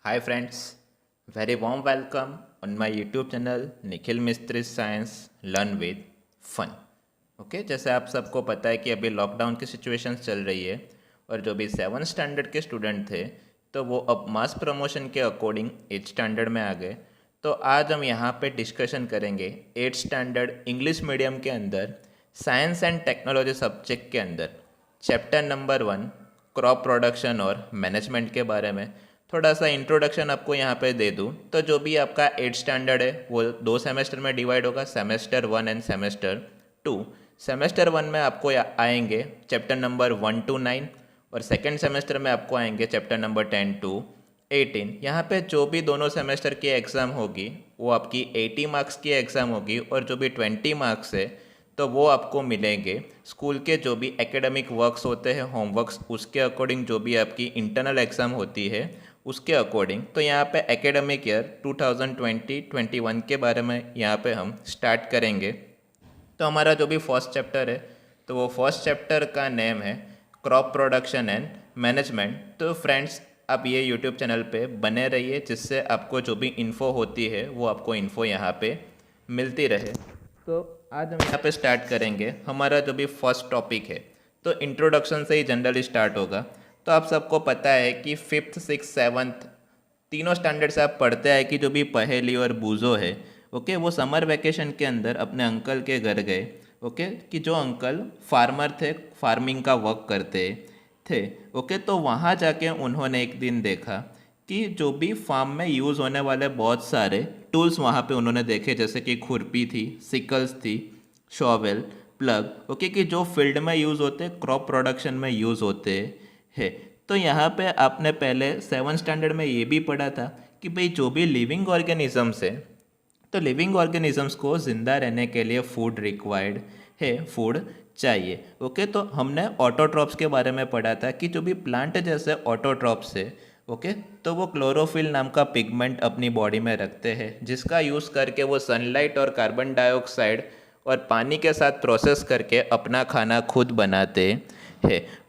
Hi friends, very warm welcome on my YouTube channel Nikhil Mistry science learn with fun. Okay, जैसे आप सबको पता है कि अभी लॉकडाउन की सिचुएशंस चल रही है और जो भी 7th स्टैंडर्ड के स्टूडेंट थे तो वो अब मास प्रमोशन के अकॉर्डिंग 8th स्टैंडर्ड में आ गए। तो आज हम यहाँ पे डिस्कशन करेंगे 8th स्टैंडर्ड इंग्लिश मीडियम के अंदर साइंस एंड टेक्नोलॉजी सब्जेक्ट के अंदर चैप्टर नंबर 1 क्रॉप प्रोडक्शन और मैनेजमेंट के बारे में थोड़ा सा इंट्रोडक्शन आपको यहाँ पे दे दूँ। तो जो भी आपका 8th स्टैंडर्ड है वो 2 सेमेस्टर में डिवाइड होगा, सेमेस्टर 1 एंड सेमेस्टर 2। सेमेस्टर 1 में आपको आएंगे चैप्टर नंबर 1 to 9 और सेकेंड सेमेस्टर में आपको आएंगे चैप्टर नंबर 10 to 18। यहाँ पे जो भी दोनों सेमेस्टर की एग्ज़ाम होगी वो आपकी 80 मार्क्स की एग्ज़ाम होगी और जो भी 20 मार्क्स है तो वो आपको मिलेंगे स्कूल के जो भी एकेडमिक वर्क्स होते हैं, होमवर्क्स, उसके अकॉर्डिंग जो भी आपकी इंटरनल एग्ज़ाम होती है उसके अकॉर्डिंग। तो यहाँ पे एकेडमिक ईयर 2020-21 के बारे में यहाँ पे हम स्टार्ट करेंगे। तो हमारा जो भी फर्स्ट चैप्टर है तो वो फर्स्ट चैप्टर का नेम है क्रॉप प्रोडक्शन एंड मैनेजमेंट। तो फ्रेंड्स, आप ये यूट्यूब चैनल पे बने रहिए जिससे आपको जो भी इन्फो होती है वो आपको इन्फो यहाँ पे मिलती रहे। तो आज हम यहाँ पे स्टार्ट करेंगे हमारा जो भी फर्स्ट टॉपिक है। तो इंट्रोडक्शन से ही जनरली स्टार्ट होगा। तो आप सबको पता है कि 5th 6th 7th तीनों स्टैंडर्ड से आप पढ़ते हैं कि जो भी पहेली और बूझो है, ओके, वो समर वेकेशन के अंदर अपने अंकल के घर गए। ओके, कि जो अंकल फार्मर थे, फार्मिंग का वर्क करते थे। ओके, तो वहाँ जाके उन्होंने एक दिन देखा कि जो भी फार्म में यूज़ होने वाले बहुत सारे टूल्स वहाँ पे उन्होंने देखे, जैसे कि खुरपी थी, सिकल्स थी, शॉवेल, प्लग, ओके, कि जो फील्ड में यूज़ होते, क्रॉप प्रोडक्शन में यूज़ होते हैं। तो यहाँ पे आपने पहले 7th स्टैंडर्ड में ये भी पढ़ा था कि भाई जो भी लिविंग ऑर्गेनिजम्स है तो लिविंग ऑर्गेनिजम्स को ज़िंदा रहने के लिए फूड रिक्वायर्ड है, फूड चाहिए। ओके, तो हमने ऑटोट्रॉप्स के बारे में पढ़ा था कि जो भी प्लांट जैसे ऑटोट्रॉप्स है, ओके, तो वो क्लोरोफिल नाम का पिगमेंट अपनी बॉडी में रखते हैं जिसका यूज़ करके वो सनलाइट और कार्बन डाइऑक्साइड और पानी के साथ प्रोसेस करके अपना खाना खुद बनाते हैं।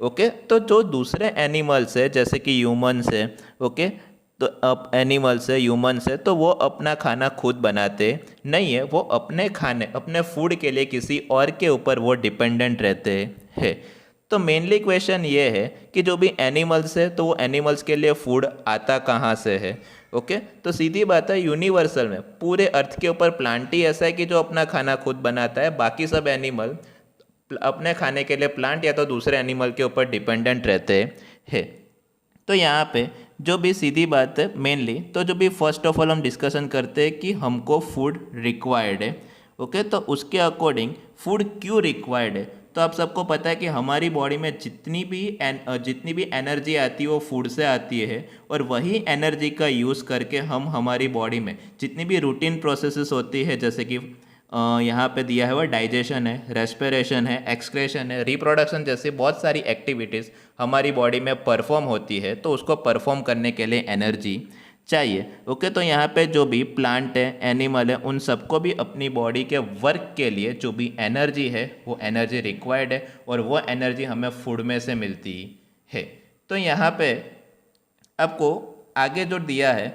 ओके, तो जो दूसरे एनिमल्स है जैसे कि ह्यूमन्स है, ओके, तो अब एनिमल्स है, ह्यूमन्स है, तो वो अपना खाना खुद बनाते नहीं है, वो अपने खाने, अपने फूड के लिए किसी और के ऊपर वो डिपेंडेंट रहते हैं। तो मेनली क्वेश्चन ये है कि जो भी एनिमल्स है तो वो एनिमल्स के लिए फूड आता कहाँ से है। ओके, तो सीधी बात है, यूनिवर्सल में पूरे अर्थ के ऊपर प्लांट ही ऐसा है कि जो अपना खाना खुद बनाता है, बाकी सब एनिमल अपने खाने के लिए प्लांट या तो दूसरे एनिमल के ऊपर डिपेंडेंट रहते हैं। तो यहाँ पे जो भी सीधी बात है मेनली, तो जो भी फर्स्ट ऑफ ऑल हम डिस्कशन करते हैं कि हमको फूड रिक्वायर्ड है। ओके, तो उसके अकॉर्डिंग फूड क्यों रिक्वायर्ड है। तो आप सबको पता है कि हमारी बॉडी में जितनी भी एनर्जी आती है वो फूड से आती है और वही एनर्जी का यूज़ करके हम हमारी बॉडी में जितनी भी रूटीन प्रोसेसेस होती है, जैसे कि यहाँ पे दिया है वो डाइजेशन है, रेस्पिरेशन है, एक्सक्रेशन है, रिप्रोडक्शन जैसी बहुत सारी एक्टिविटीज़ हमारी बॉडी में परफॉर्म होती है, तो उसको परफॉर्म करने के लिए एनर्जी चाहिए। ओके, तो यहाँ पे जो भी प्लांट है, एनिमल है, उन सबको भी अपनी बॉडी के वर्क के लिए जो भी एनर्जी है वो एनर्जी रिक्वायर्ड है और वो एनर्जी हमें फूड में से मिलती है। तो यहाँ पे आपको आगे जो दिया है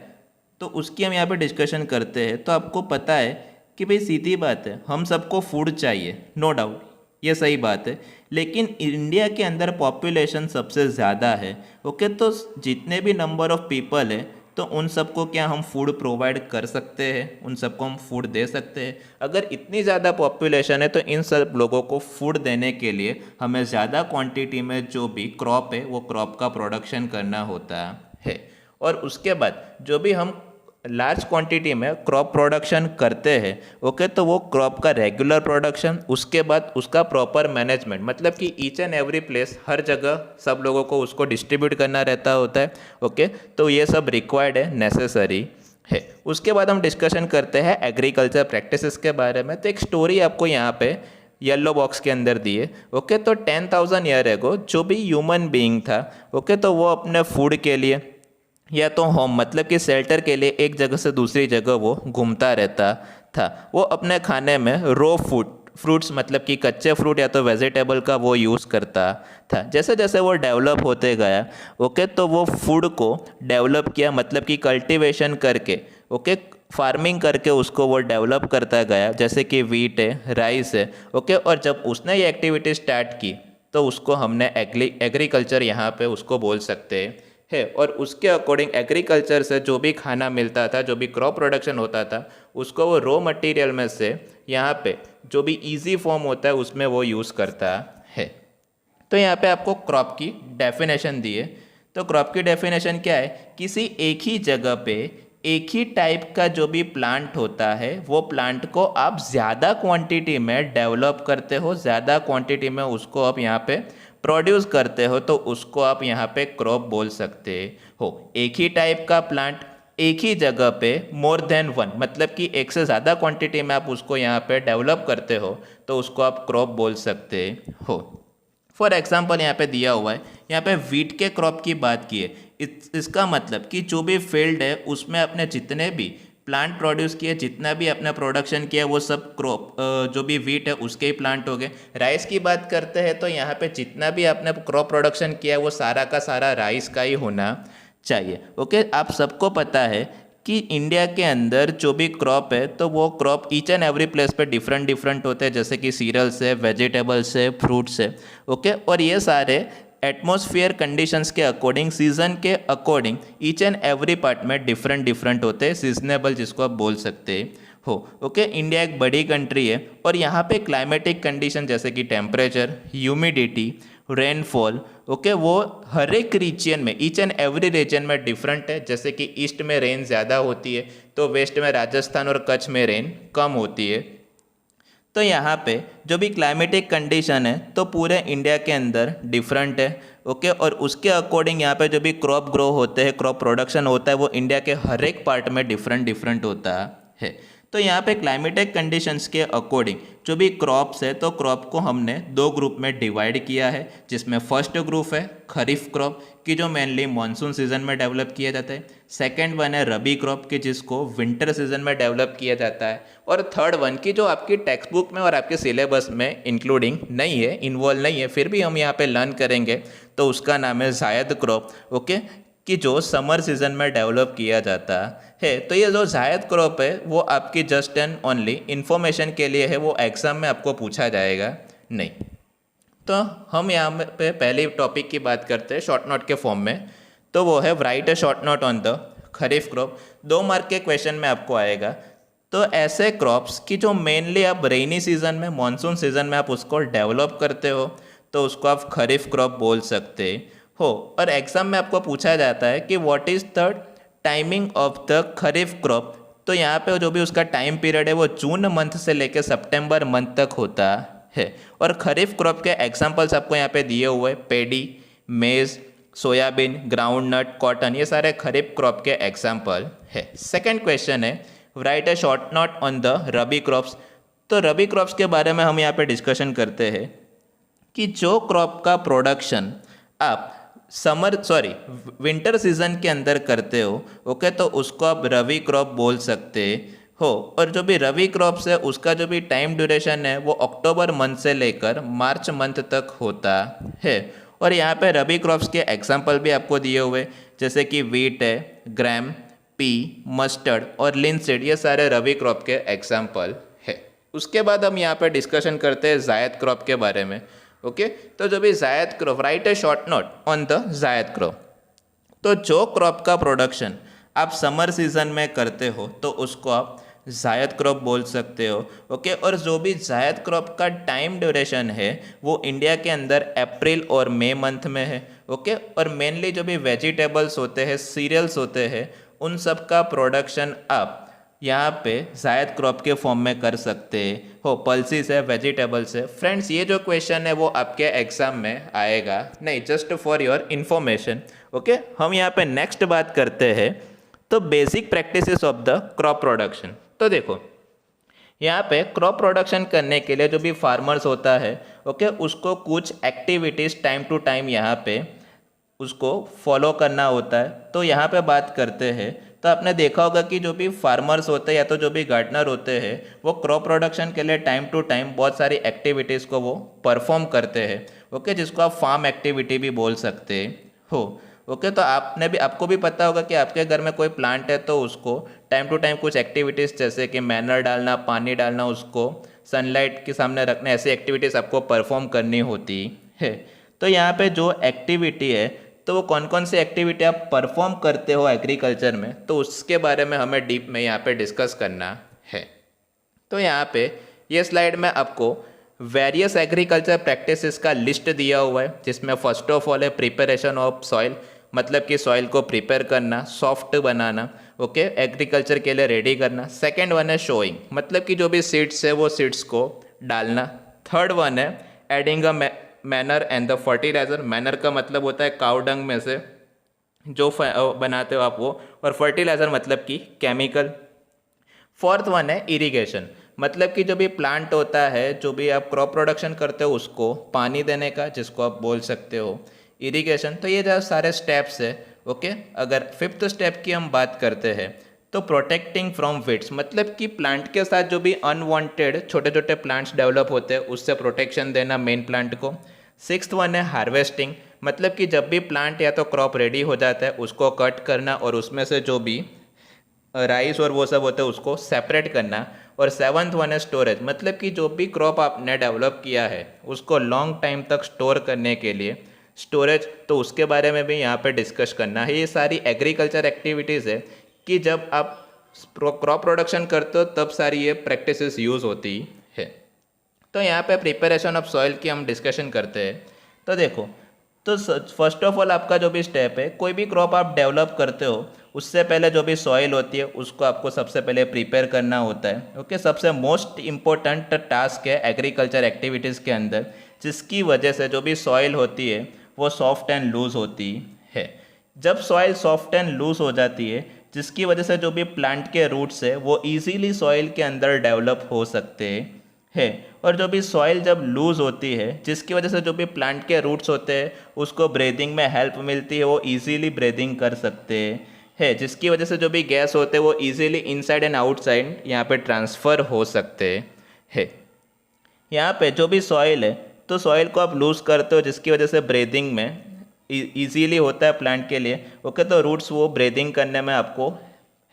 तो उसकी हम यहाँ पे डिस्कशन करते हैं। तो आपको पता है कि भाई सीधी बात है, हम सबको फूड चाहिए, नो डाउट, ये सही बात है, लेकिन इंडिया के अंदर पॉपुलेशन सबसे ज़्यादा है। ओके, तो जितने भी नंबर ऑफ़ पीपल है तो उन सबको क्या हम फूड प्रोवाइड कर सकते हैं, उन सबको हम फूड दे सकते हैं। अगर इतनी ज़्यादा पॉपुलेशन है तो इन सब लोगों को फूड देने के लिए हमें ज़्यादा क्वांटिटी में जो भी क्रॉप है वो क्रॉप का प्रोडक्शन करना होता है। और उसके बाद जो भी हम लार्ज क्वांटिटी में क्रॉप प्रोडक्शन करते हैं, ओके, तो वो क्रॉप का रेगुलर प्रोडक्शन, उसके बाद उसका प्रॉपर मैनेजमेंट, मतलब कि ईच एंड एवरी प्लेस, हर जगह सब लोगों को उसको डिस्ट्रीब्यूट करना रहता होता है। ओके, तो ये सब रिक्वायर्ड है, नेसेसरी है। उसके बाद हम डिस्कशन करते हैं एग्रीकल्चर प्रैक्टिसेस के बारे में। तो एक स्टोरी आपको यहाँ पे येलो बॉक्स के अंदर दी है। ओके, तो 10,000 ईयर एगो जो भी ह्यूमन बीइंग था, ओके, तो वो अपने फूड के लिए या तो होम, मतलब कि शेल्टर के लिए एक जगह से दूसरी जगह वो घूमता रहता था। वो अपने खाने में रो फूड, फ्रूट्स मतलब कि कच्चे फ्रूट या तो वेजिटेबल का वो यूज़ करता था। जैसे जैसे वो डेवलप होते गया, ओके, तो वो फूड को डेवलप किया, मतलब कि कल्टीवेशन करके, ओके, फार्मिंग करके उसको वो डेवलप करता गया, जैसे कि वीट है, राइस है, ओके। और जब उसने ये एक्टिविटी स्टार्ट की तो उसको हमने एग्रीकल्चर यहाँ पे उसको बोल सकते हैं। और उसके अकॉर्डिंग एग्रीकल्चर से जो भी खाना मिलता था, जो भी क्रॉप प्रोडक्शन होता था, उसको वो रॉ मटेरियल में से यहाँ पे जो भी इजी फॉर्म होता है उसमें वो यूज़ करता है। तो यहाँ पे आपको क्रॉप की डेफिनेशन दी है। तो क्रॉप की डेफिनेशन क्या है? किसी एक ही जगह पे एक ही टाइप का जो भी प्लांट होता है, वो प्लांट को आप ज़्यादा क्वांटिटी में डेवलप करते हो, ज़्यादा क्वांटिटी में उसको आप यहाँ पे प्रोड्यूस करते हो, तो उसको आप यहाँ पे क्रॉप बोल सकते हो। एक ही टाइप का प्लांट एक ही जगह पे मोर देन वन, मतलब कि एक से ज़्यादा क्वांटिटी में आप उसको यहाँ पे डेवलप करते हो, तो उसको आप क्रॉप बोल सकते हो। फॉर एग्जाम्पल यहाँ पे दिया हुआ है, यहाँ पे वीट के क्रॉप की बात की है। इसका मतलब कि जो भी फील्ड है उसमें अपने जितने भी प्लांट प्रोड्यूस किए, जितना भी अपना प्रोडक्शन किया, वो सब क्रॉप जो भी वीट है उसके ही प्लांट हो गए। राइस की बात करते हैं तो यहाँ पे जितना भी आपने क्रॉप प्रोडक्शन किया है वो सारा का सारा राइस का ही होना चाहिए। ओके, आप सबको पता है कि इंडिया के अंदर जो भी क्रॉप है तो वो crop each and every place पे डिफरेंट डिफरेंट होते हैं, जैसे कि सीरियल्स है, वेजिटेबल्स है, फ्रूट्स है, ओके। और ये सारे एटमॉस्फेयर कंडीशंस के अकॉर्डिंग, सीजन के according each and every part में डिफरेंट डिफरेंट होते हैं, सीजनेबल जिसको आप बोल सकते हो, ओके। इंडिया एक बड़ी कंट्री है और यहाँ पे क्लाइमेटिक कंडीशन जैसे कि टेम्परेचर, ह्यूमिडिटी, रेनफॉल, ओके, वो हर एक रीजन में, ईच एंड एवरी रीजन में डिफरेंट है। जैसे कि ईस्ट में रेन ज़्यादा होती है तो वेस्ट में राजस्थान और कच्छ में रेन कम होती है। तो यहाँ पे जो भी क्लाइमेटिक कंडीशन है तो पूरे इंडिया के अंदर डिफरेंट है, ओके। और उसके अकॉर्डिंग यहाँ पे जो भी क्रॉप ग्रो होते हैं, क्रॉप प्रोडक्शन होता है, वो इंडिया के हर एक पार्ट में डिफरेंट डिफरेंट होता है। तो यहाँ पे क्लाइमेटिक कंडीशंस के अकॉर्डिंग जो भी क्रॉप्स है तो क्रॉप को हमने दो ग्रुप में डिवाइड किया है, जिसमें फर्स्ट ग्रुप है खरीफ क्रॉप की जो मेनली मानसून सीजन में डेवलप किया जाता है। सेकंड वन है रबी क्रॉप की जिसको विंटर सीजन में डेवलप किया जाता है। और थर्ड वन की जो आपकी टेक्स्ट बुक में और आपके सिलेबस में इंक्लूडिंग नहीं है, इन्वॉल्व नहीं है, फिर भी हम यहाँ पे लर्न करेंगे, तो उसका नाम है जायद क्रॉप, ओके, कि जो समर सीजन में डेवलप किया जाता है। तो ये जो जायद क्रॉप है वो आपकी जस्ट एंड ओनली इन्फॉर्मेशन के लिए है, वो एग्जाम में आपको पूछा जाएगा नहीं। तो हम यहाँ पे पहले टॉपिक की बात करते हैं शॉर्ट नोट के फॉर्म में, तो वो है right a short note on the kharif crop. 2 mark के क्वेश्चन में आपको आएगा। तो ऐसे क्रॉप्स की जो मेनली आप रेनी सीजन में, मानसून सीजन में आप उसको डेवलप करते हो, तो उसको आप खरीफ क्रॉप बोल सकते हो। और एग्जाम में आपको पूछा जाता है कि what is the timing of the kharif crop. तो यहाँ पे जो भी उसका टाइम पीरियड है वो जून मंथ से लेकर सितंबर मंथ तक होता है। और खरीफ क्रॉप के एग्जांपल्स आपको यहाँ पे दिए हुए, पेडी, मेज, सोयाबीन, ग्राउंड नट, कॉटन, ये सारे खरीफ क्रॉप के एग्जाम्पल है। सेकेंड क्वेश्चन है right a short note on the rabi crops. तो रबी क्रॉप्स के बारे में हम यहाँ पे डिस्कशन करते हैं कि जो क्रॉप का प्रोडक्शन आप विंटर सीजन के अंदर करते हो, ओके, तो उसको आप रबी क्रॉप बोल सकते हो। और जो भी रबी क्रॉप्स है उसका जो भी टाइम ड्यूरेशन है वो अक्टूबर मंथ से लेकर मार्च मंथ तक होता है। और यहाँ पे रबी क्रॉप्स के एग्जांपल भी आपको दिए हुए, जैसे कि वीट है, ग्राम, पी, मस्टर्ड और लिनसीड, ये सारे रबी क्रॉप के एग्जांपल है। उसके बाद हम यहाँ पे डिस्कशन करते हैं जायद क्रॉप के बारे में, ओके। तो जो भी जायद crop, right A short note on the जायद क्रॉप। तो जो क्रॉप का प्रोडक्शन आप समर सीजन में करते हो तो उसको आप जायद क्रॉप बोल सकते हो, ओके। और जो भी जायद क्रॉप का टाइम ड्यूरेशन है वो इंडिया के अंदर अप्रैल और मई मंथ में है, ओके। और मेनली जो भी वेजिटेबल्स होते हैं, सीरियल्स होते हैं, उन सब का प्रोडक्शन आप यहाँ पे जायद क्रॉप के फॉर्म में कर सकते हो। पल्सिस है, वेजिटेबल्स है। फ्रेंड्स, ये जो क्वेश्चन है वो आपके एग्जाम में आएगा नहीं, just for your information, okay. हम यहाँ पे नेक्स्ट बात करते हैं तो basic practices of the crop production. तो देखो यहाँ पे क्रॉप प्रोडक्शन करने के लिए जो भी फार्मर्स होता है, ओके, उसको कुछ एक्टिविटीज़ टाइम टू टाइम यहाँ पे उसको फॉलो करना होता है। तो यहाँ पे बात करते हैं तो आपने देखा होगा कि जो भी फार्मर्स होते हैं या तो जो भी गार्डनर होते हैं वो क्रॉप प्रोडक्शन के लिए टाइम टू टाइम बहुत सारी एक्टिविटीज़ को वो परफॉर्म करते हैं। ओके, जिसको आप फार्म एक्टिविटी भी बोल सकते हो। ओके, तो आपको भी पता होगा कि आपके घर में कोई प्लांट है तो उसको टाइम टू टाइम कुछ एक्टिविटीज़ जैसे कि मैनर डालना, पानी डालना, उसको सनलाइट के सामने रखना, ऐसी एक्टिविटीज़ आपको परफॉर्म करनी होती है। तो यहाँ पे जो एक्टिविटी है तो वो कौन कौन सी एक्टिविटी आप परफॉर्म करते हो एग्रीकल्चर में, तो उसके बारे में हमें डीप में यहाँ पे डिस्कस करना है। तो यहाँ पे ये स्लाइड में आपको वेरियस एग्रीकल्चर प्रैक्टिसेस का लिस्ट दिया हुआ है, जिसमें फर्स्ट ऑफ ऑल है प्रिपरेशन ऑफ सॉइल, मतलब कि सॉइल को प्रिपेयर करना, सॉफ्ट बनाना, ओके, एग्रीकल्चर के लिए रेडी करना। सेकेंड वन है शोइंग, मतलब कि जो भी सीड्स है वो सीड्स को डालना। थर्ड वन है adding a manure and the fertiliser, manure का मतलब होता है काउ डंग में से जो बनाते हो आप वो, और फर्टिलाइजर मतलब कि केमिकल। फोर्थ वन है इरिगेशन, मतलब कि जो भी प्लांट होता है, जो भी आप क्रॉप प्रोडक्शन करते हो उसको पानी देने का, जिसको आप बोल सकते हो इरिगेशन। तो ये जो सारे स्टेप्स है, ओके। अगर फिफ्थ स्टेप की हम बात करते हैं तो प्रोटेक्टिंग फ्रॉम वीड्स, मतलब कि प्लांट के साथ जो भी अनवांटेड छोटे छोटे प्लांट्स डेवलप होते हैं उससे प्रोटेक्शन देना मेन प्लांट को। सिक्स्थ वन है हार्वेस्टिंग, मतलब कि जब भी प्लांट या तो क्रॉप रेडी हो जाता है उसको कट करना और उसमें से जो भी राइस और वो सब होता है उसको सेपरेट करना। और सेवन्थ वन है स्टोरेज, मतलब कि जो भी क्रॉप आपने डेवलप किया है उसको लॉन्ग टाइम तक स्टोर करने के लिए स्टोरेज, तो उसके बारे में भी यहाँ पे डिस्कस करना है। ये सारी एग्रीकल्चर एक्टिविटीज़ है कि जब आप क्रॉप प्रोडक्शन करते हो तब सारी ये प्रैक्टिसेस यूज़ होती है। तो यहाँ पे प्रिपरेशन ऑफ सॉइल की हम डिस्कशन करते हैं। तो देखो, तो फर्स्ट ऑफ ऑल आपका जो भी स्टेप है, कोई भी क्रॉप आप डेवलप करते हो उससे पहले जो भी सॉइल होती है उसको आपको सबसे पहले प्रिपेयर करना होता है। ओके, सबसे मोस्ट इम्पोर्टेंट टास्क है एग्रीकल्चर एक्टिविटीज़ के अंदर, जिसकी वजह से जो भी सॉइल होती है वो सॉफ्ट एंड लूज होती है। जब सॉइल सॉफ्ट एंड लूज हो जाती है, जिसकी वजह से जो भी प्लांट के रूट्स है वो इजीली सॉइल के अंदर डेवलप हो सकते हैं। और जो भी सॉइल जब लूज होती है, जिसकी वजह से जो भी प्लांट के रूट्स होते हैं उसको ब्रीदिंग में हेल्प मिलती है, वो इजीली ब्रीदिंग कर सकते हैं, जिसकी वजह से जो भी गैस होते हैं वो इजीली इनसाइड एंड आउटसाइड यहाँ पे ट्रांसफ़र हो सकते हैं। यहाँ पे जो भी सॉइल है तो सॉइल को आप लूज़ करते हो, जिसकी वजह से ब्रीदिंग में इजीली होता है प्लांट के लिए। ओके, तो रूट्स वो ब्रीदिंग करने में आपको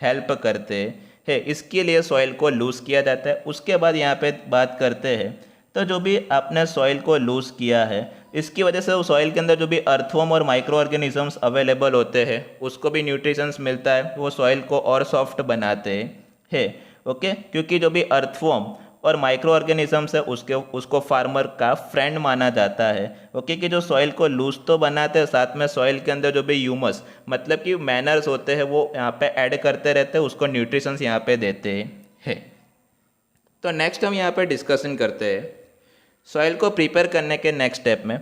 हेल्प करते हैं, इसके लिए सॉइल को लूज़ किया जाता है। उसके बाद यहाँ पे बात करते हैं, तो जो भी आपने सॉइल को लूज़ किया है इसकी वजह से वो सॉइल के अंदर जो भी अर्थवॉर्म और माइक्रो ऑर्गेनिजम्स अवेलेबल होते हैं उसको भी न्यूट्रिशंस मिलता है, वो सॉइल को और सॉफ्ट बनाते हैं। ओके, क्योंकि जो भी अर्थवॉर्म और माइक्रो ऑर्गेनिजम्स है उसको फार्मर का फ्रेंड माना जाता है। ओके, कि जो सॉइल को लूज तो बनाते हैं, साथ में सॉइल के अंदर जो भी ह्यूमस मतलब कि मैनर्स होते हैं वो यहाँ पे ऐड करते रहते हैं, उसको न्यूट्रिशंस यहाँ पे देते हैं। तो नेक्स्ट हम यहाँ पे डिस्कशन करते हैं सॉइल को प्रिपेयर करने के नेक्स्ट स्टेप में।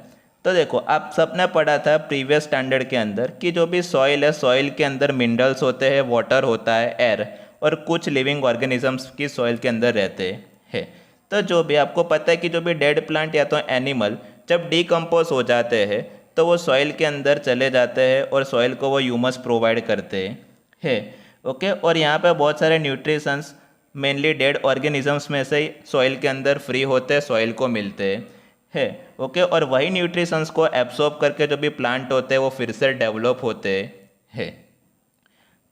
तो देखो, आप सबने पढ़ा था प्रीवियस स्टैंडर्ड के अंदर कि जो भी सॉइल है, सॉइल के अंदर मिनरल्स होते हैं, वाटर होता है, एयर और कुछ लिविंग ऑर्गेनिजम्स की सॉइल के अंदर रहते हैं। तो जो भी आपको पता है कि जो भी डेड प्लांट या तो एनिमल जब डिकम्पोज हो जाते हैं तो वो सॉइल के अंदर चले जाते हैं और सॉइल को वो ह्यूमस प्रोवाइड करते हैं। ओके, और यहाँ पे बहुत सारे न्यूट्रिशंस मेनली डेड ऑर्गेनिजम्स में से ही सॉइल के अंदर फ्री होते हैं, सॉइल को मिलते हैं। ओके, और वही न्यूट्रिशंस को एब्सॉर्ब करके जो भी प्लांट होते हैं वो फिर से डेवलप होते हैं।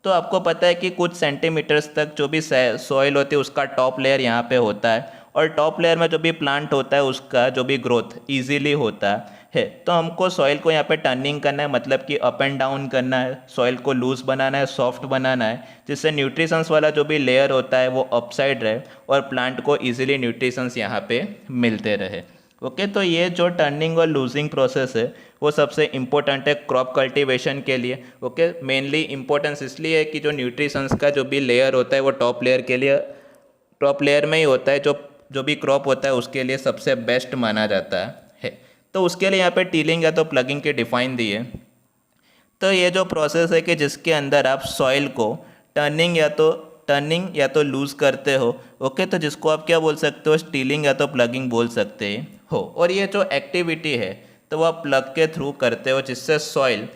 तो आपको पता है कि कुछ सेंटीमीटर्स तक जो भी सॉइल होती है उसका टॉप लेयर यहाँ पे होता है, और टॉप लेयर में जो भी प्लांट होता है उसका जो भी ग्रोथ इजीली होता है। तो हमको सॉइल को यहाँ पे टर्निंग करना है, मतलब कि अप एंड डाउन करना है, सॉइल को लूज बनाना है, सॉफ्ट बनाना है, जिससे न्यूट्रिशंस वाला जो भी लेयर होता है वो अपसाइड रहे और प्लांट को ईजिली न्यूट्रिशंस यहाँ पे मिलते रहे। ओके, तो ये जो टर्निंग और लूजिंग प्रोसेस है वो सबसे इम्पोर्टेंट है क्रॉप कल्टीवेशन के लिए। ओके, मेनली इम्पोर्टेंस इसलिए है कि जो न्यूट्रिशंस का जो भी लेयर होता है वो टॉप लेयर के लिए, टॉप लेयर में ही होता है, जो भी क्रॉप होता है उसके लिए सबसे बेस्ट माना जाता है। तो उसके लिए यहाँ पे टीलिंग या तो प्लगिंग के डिफाइन दी है। तो ये जो प्रोसेस है कि जिसके अंदर आप सॉइल को टर्निंग या तो लूज़ करते हो। ओके, तो जिसको आप क्या बोल सकते हो, स्टीलिंग या तो प्लगिंग बोल सकते हो। और ये जो एक्टिविटी है तो वो आप प्लग के थ्रू करते हो, जिससे सॉइल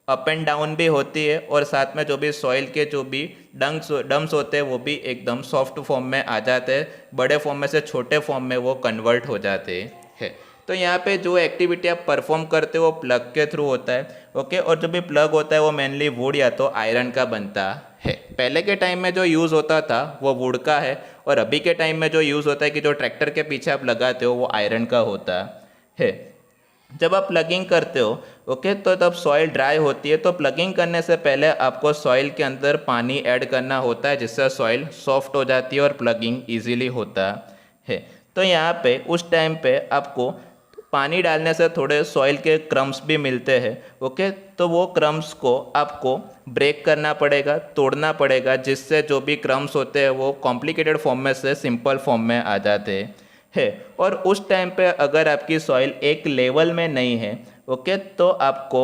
अप एंड डाउन भी होती है और साथ में जो भी सॉइल के जो भी डम्स होते हैं वो भी एकदम सॉफ्ट फॉर्म में आ जाते हैं, बड़े फॉर्म में से छोटे फॉर्म में वो कन्वर्ट हो जाते हैं। तो यहाँ पे जो एक्टिविटी आप परफॉर्म करते हो वो प्लग के थ्रू होता है, ओके। और जो भी प्लग होता है वो मेनली वुड या तो आयरन का बनता है। पहले के टाइम में जो यूज़ होता था वो वुड का है, और अभी के टाइम में जो यूज़ होता है कि जो ट्रैक्टर के पीछे आप लगाते हो वो आयरन का होता है। जब आप प्लगिंग करते हो, ओके, तो तब सॉइल ड्राई होती है, तो प्लगिंग करने से पहले आपको सॉइल के अंदर पानी ऐड करना होता है, जिससे सॉइल सॉफ्ट हो जाती है और प्लगिंग इजीली होता है। तो यहाँ पे उस टाइम पे आपको पानी डालने से थोड़े सॉइल के क्रम्स भी मिलते हैं, ओके। तो वो क्रम्स को आपको ब्रेक करना पड़ेगा, तोड़ना पड़ेगा, जिससे जो भी क्रम्स होते हैं वो कॉम्प्लिकेटेड फॉर्म में से सिंपल फॉर्म में आ जाते हैं। और उस टाइम पे अगर आपकी सॉइल एक लेवल में नहीं है, ओके, तो आपको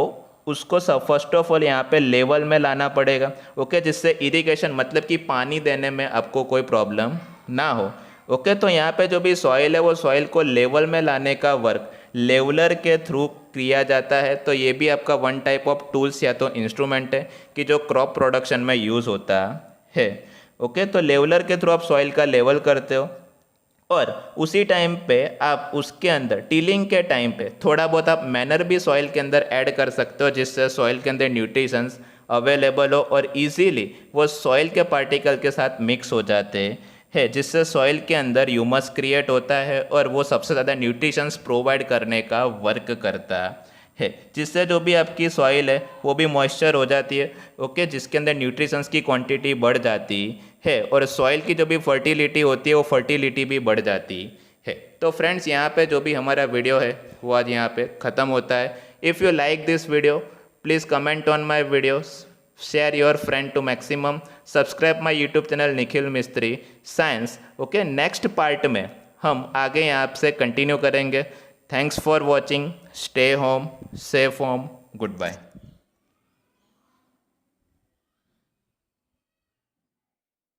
उसको फर्स्ट ऑफ ऑल यहाँ पे लेवल में लाना पड़ेगा, ओके, जिससे इरिगेशन मतलब कि पानी देने में आपको कोई प्रॉब्लम ना हो, ओके। तो यहाँ पे जो भी सॉइल है वो सॉइल को लेवल में लाने का वर्क लेवलर के थ्रू किया जाता है। तो ये भी आपका वन टाइप ऑफ टूल्स या तो इंस्ट्रूमेंट है कि जो क्रॉप प्रोडक्शन में यूज़ होता है, ओके। तो लेवलर के थ्रू आप सॉइल का लेवल करते हो, और उसी टाइम पे आप उसके अंदर टीलिंग के टाइम पे थोड़ा बहुत आप मैनर भी सॉइल के अंदर ऐड कर सकते हो, जिससे सॉइल के अंदर न्यूट्रिशंस अवेलेबल हो और इजीली वो सॉइल के पार्टिकल के साथ मिक्स हो जाते हैं, जिससे सॉइल के अंदर ह्यूमस क्रिएट होता है और वो सबसे ज़्यादा न्यूट्रिशंस प्रोवाइड करने का वर्क करता है, जिससे जो भी आपकी सॉइल है वो भी मॉइस्चर हो जाती है, ओके, जिसके अंदर न्यूट्रिशंस की क्वांटिटी बढ़ जाती है, और सॉइल की जो भी फर्टिलिटी होती है वो फर्टिलिटी भी बढ़ जाती है। तो फ्रेंड्स, यहाँ पे जो भी हमारा वीडियो है वो आज यहाँ पे ख़त्म होता है। If you like this video, please comment on my videos, share your friend to maximum, subscribe my YouTube channel Nikhil Mistry science, okay. Next part में हम आगे यहाँ से कंटिन्यू करेंगे। Thanks for watching. Stay home, safe home. Goodbye.